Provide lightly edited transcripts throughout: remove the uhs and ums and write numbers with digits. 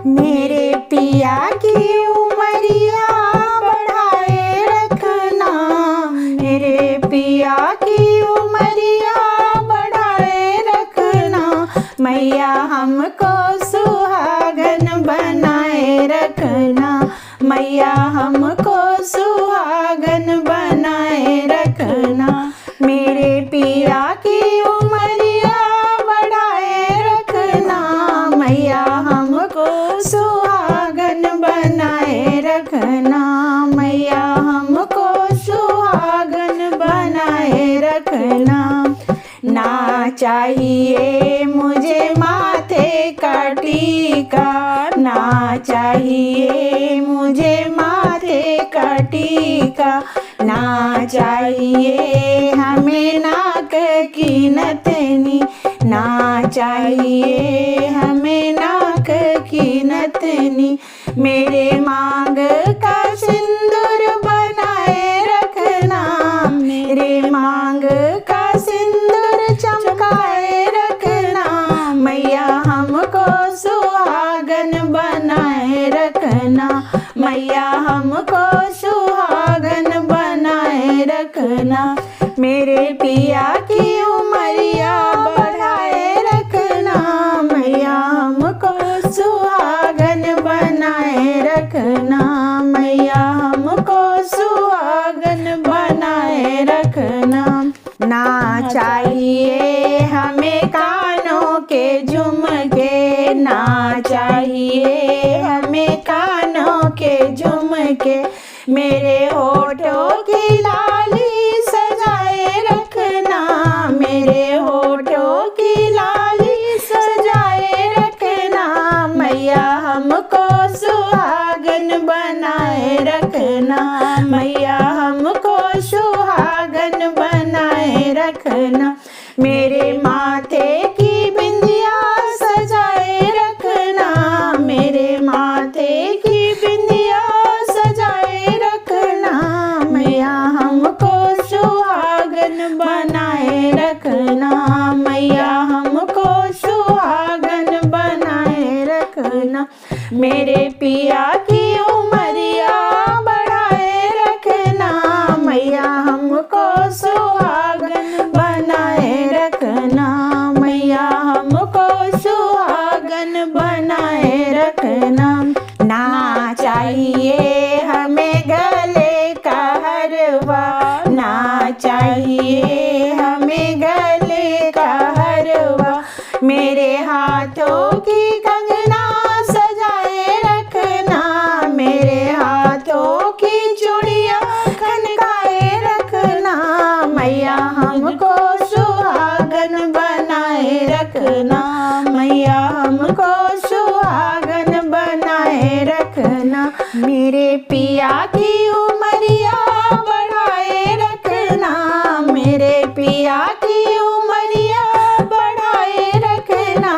मेरे पिया की उमरिया बढ़ाए रखना, मेरे पिया की उमरिया बढ़ाए रखना, मैया हमको सुहागन बनाए रखना, मैया हमको सुहागन बनाए रखना। मेरे पिया की उमरिया बढ़ाए रखना, मैया हमको सुहागन बनाए रखना, मैया हमको सुहागन बनाए रखना। ना चाहिए मुझे माथे का टीका, ना चाहिए मुझे माथे का टीका, ना चाहिए हमें नाक की नथनी, ना चाहिए हमें नाक की नथनी। मेरे मांग का सिंदूर बनाए रखना, मेरे मांग का सिंदूर चमकाए रखना, मैया हमको सुहागन बनाए रखना, मैया हमको सुहागन बनाए रखना। मेरे पिया की उमरिया बढ़ाए रखना, मैया हमको सुहागन बनाए रखना, मैया हमको सुहागन बनाए रखना। ना चाहिए हमें कानों के झुमके, ना चाहिए हमें कानों के झुमके, मेरे होठों की लाली सजाए रखना, मेरे होठों की लाली सजाए रखना, मैया हमको सुहागन बनाए रखना, मैया हमको सुहागन बनाए रखना। मेरे माथे की बिंदिया सजाए रखना, मेरे माथे की बिंदिया सजाए रखना, मैया हमको सुहागन बनाए रखना, मैया हमको सुहागन बनाए रखना। मेरे पिया की उमरिया बढ़ाए रखना, मैया हमको सुहागन बनाए रखना, मैया हमको सुहागन बनाए रखना। ना चाहिए हमें गले का हरवा, ना चाहिए हमें गले का हरवा, मेरे हाथों की कंगना सजाए रखना, मेरे हाथों की चूड़ियां खनकाए रखना, मैया हमको सुहागन बनाए रखना, मैया हमको सुहागन बनाए रखना। मेरे पिया की उमरिया बढ़ाए रखना, मेरे पिया की उमरिया बढ़ाए रखना,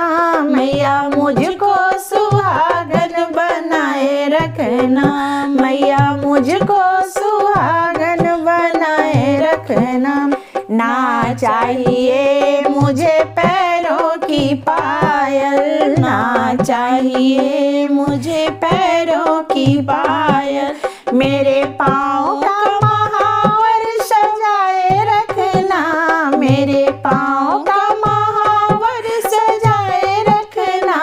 मैया मुझको सुहागन बनाए रखना, मैया मुझको सुहागन बनाए रखना। ना चाहिए मुझे पैरों की पायल, ना चाहिए मुझे पैरों की पायल, मेरे पाँव का महावर सजाए रखना, मेरे पाँव का महावर सजाए रखना,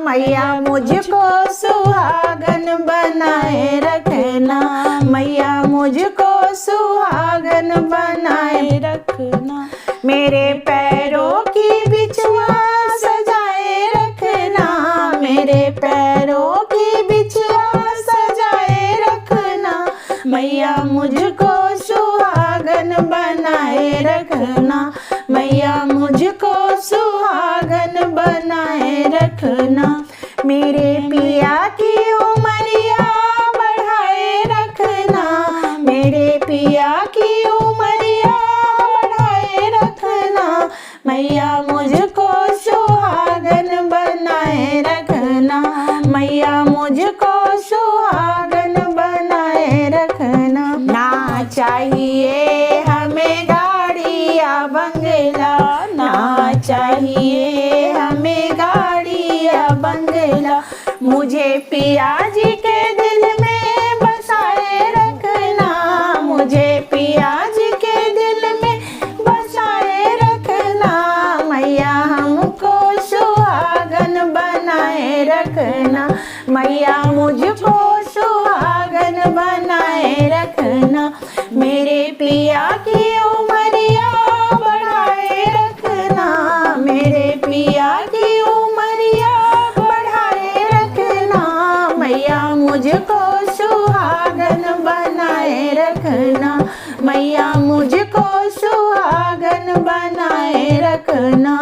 मैया मुझको सुहागन बनाए रखना, मैया मुझको सुहागन बनाए रखना। मेरे पैरों की बिछुआ सजाए रखना, मेरे पैरों की बिछुआ सजाए रखना, मैया मुझको सुहागन बनाए रखना, मैया मुझको सुहागन बनाए रखना। मेरे पिया की उमरिया बढ़ाए रखना, मेरे पिया की उमरिया बढ़ाए रखना, मैया मुझको सुहागन बनाए रखना, मैया मुझको सुहागन बनाए रखना। ना चाहिए हमें गाड़ी या बंगला, ना चाहिए हमें गाड़ी या बंगला, मुझे पिया जी के दिल में बसाए रखना, मुझे पिया जी के दिल में बसाए रखना, मैया हमको सुहागन बनाए रखना, मैया मुझको सुहागन बनाए रखना, मेरे पिया की उमरिया बढ़ाए रखना, मेरे पिया की उमरिया बढ़ाए रखना, मैया मुझको सुहागन बनाए रखना, मैया मुझको सुहागन बनाए रखना।